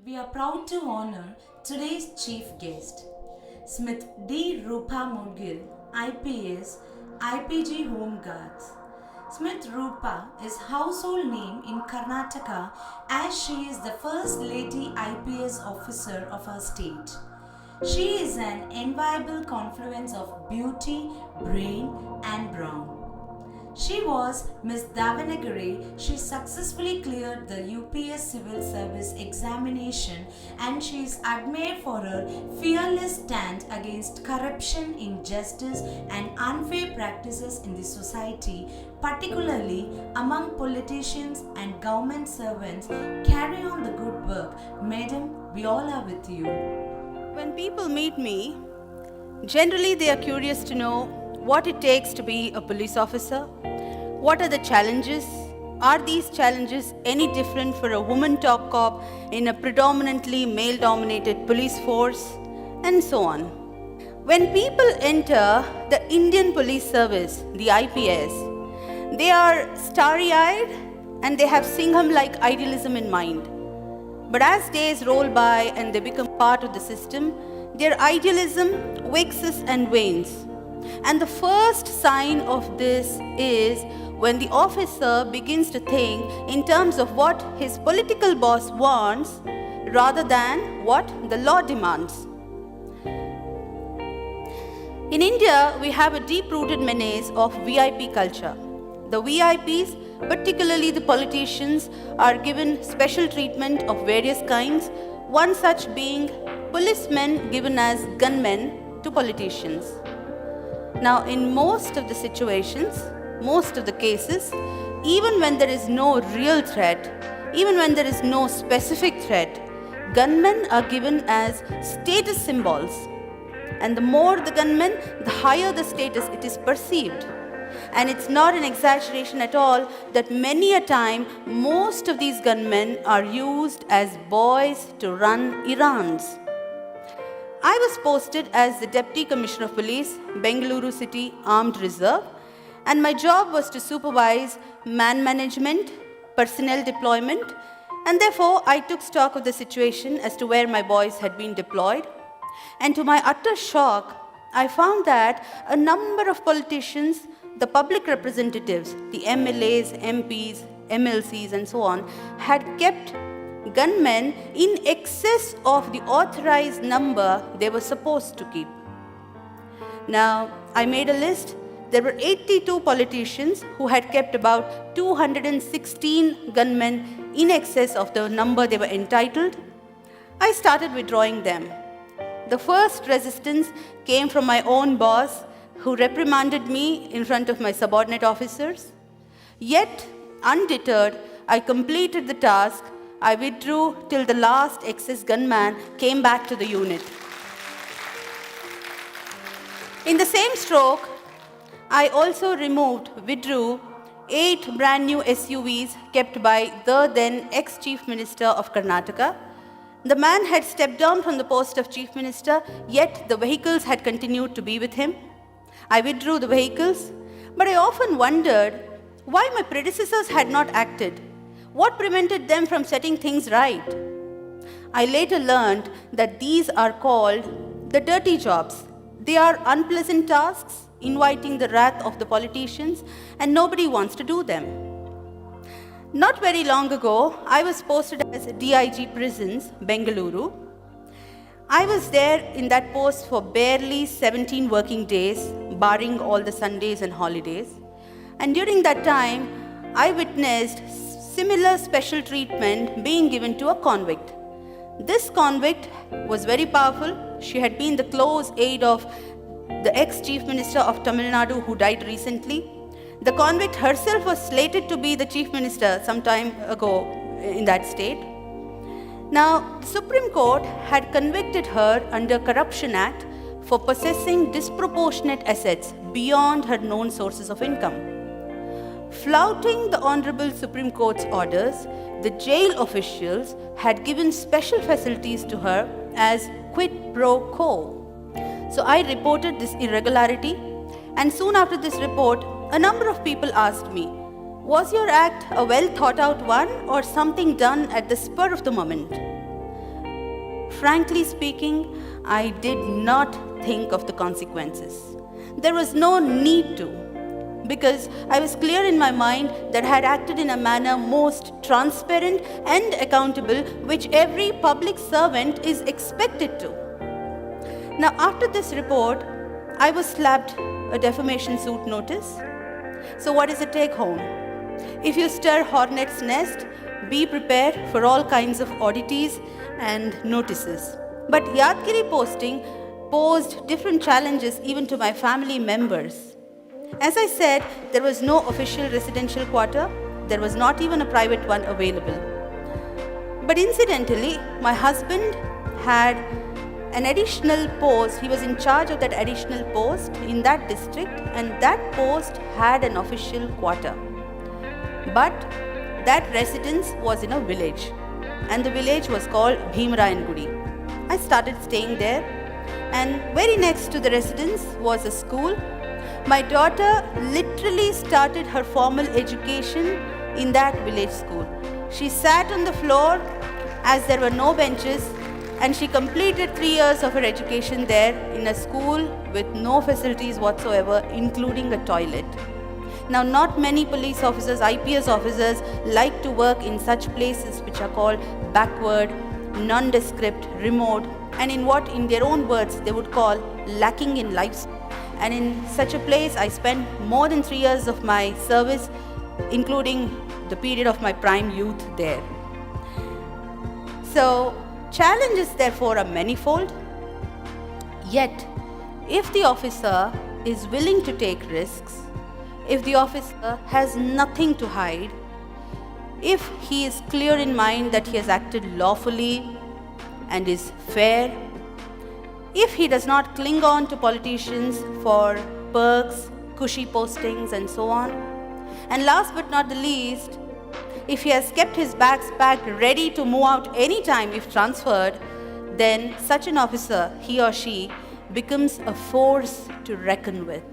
We are proud to honor today's chief guest, Smith D. Roopa Moudgil, I.P.S, IPG Home Guards. Smith Roopa is household name in Karnataka as she is the first lady I.P.S officer of our state. She is an enviable confluence of beauty, brain and brawn. She was Miss Davanagari. She successfully cleared the I.P.S Civil Service examination and she is admired for her fearless stand against corruption, injustice and unfair practices in the society, particularly among politicians and government servants. Carry on the good work. Madam, we all are with you. When people meet me, generally they are curious to know what it takes to be a police officer. What are the challenges? Are these challenges any different for a woman top cop in a predominantly male-dominated police force? And so on. When people enter the Indian Police Service, the I.P.S, they are starry-eyed and they have Singham-like idealism in mind. But as days roll by and they become part of the system, their idealism waxes and wanes. And the first sign of this is when the officer begins to think in terms of what his political boss wants rather than what the law demands. In India, we have a deep-rooted menace of VIP culture. The VIPs, particularly the politicians, are given special treatment of various kinds, one such being policemen given as gunmen to politicians. Now, in most of the situations, most of the cases, even when there is no real threat, even when there is no specific threat, gunmen are given as status symbols. And the more the gunmen, the higher the status it is perceived. And it's not an exaggeration at all that many a time, most of these gunmen are used as boys to run errands. I was posted as the Deputy Commissioner of Police, Bengaluru City Armed Reserve, and my job was to supervise man management, personnel deployment, and therefore I took stock of the situation as to where my boys had been deployed. And to my utter shock, I found that a number of politicians, the public representatives, the MLAs, MPs, MLCs and so on, had kept gunmen in excess of the authorized number they were supposed to keep. Now, I made a list. There were 82 politicians who had kept about 216 gunmen in excess of the number they were entitled. I started withdrawing them. The first resistance came from my own boss, who reprimanded me in front of my subordinate officers. Yet, undeterred, I completed the task. I withdrew till the last excess gunman came back to the unit. In the same stroke, I also withdrew 8 brand new SUVs kept by the then ex-Chief Minister of Karnataka. The man had stepped down from the post of Chief Minister, yet the vehicles had continued to be with him. I withdrew the vehicles, but I often wondered why my predecessors had not acted. What prevented them from setting things right? I later learned that these are called the dirty jobs. They are unpleasant tasks, inviting the wrath of the politicians, and nobody wants to do them. Not very long ago, I was posted as DIG Prisons, Bengaluru. I was there in that post for barely 17 working days, barring all the Sundays and holidays. And during that time, I witnessed similar special treatment being given to a convict. This convict was very powerful. She had been the close aide of the ex-Chief Minister of Tamil Nadu who died recently. The convict herself was slated to be the Chief Minister some time ago in that state. Now, the Supreme Court had convicted her under Corruption Act for possessing disproportionate assets beyond her known sources of income. Flouting the Honorable Supreme Court's orders, the jail officials had given special facilities to her as quid pro quo. So I reported this irregularity, and soon after this report, a number of people asked me, was your act a well thought out one or something done at the spur of the moment? frankly speaking, I did not think of the consequences. There was no need to, because I was clear in my mind that I had acted in a manner most transparent and accountable, which every public servant is expected to. Now, after this report, I was slapped a defamation suit notice. So what is the take home? If you stir hornet's nest, be prepared for all kinds of oddities and notices. But Yadgiri posting posed different challenges even to my family members. As I said, there was no official residential quarter. There was not even a private one available. But incidentally, my husband had an additional post. He was in charge of that additional post in that district, and that post had an official quarter. But that residence was in a village, and the village was called Bhimarayan Gudi. I started staying there, and very next to the residence was a school. My daughter literally started her formal education in that village school. She sat on the floor as there were no benches, and she completed 3 years of her education there in a school with no facilities whatsoever, including a toilet. Now, not many police officers, I.P.S officers like to work in such places which are called backward, nondescript, remote, and in what, in their own words, they would call lacking in life. And in such a place, I spent more than 3 years of my service, including the period of my prime youth there. So, challenges therefore are manifold. Yet, if the officer is willing to take risks, if the officer has nothing to hide, if he is clear in mind that he has acted lawfully and is fair, if he does not cling on to politicians for perks, cushy postings and so on, and last but not the least, if he has kept his bags packed ready to move out anytime if transferred, then such an officer, he or she, becomes a force to reckon with.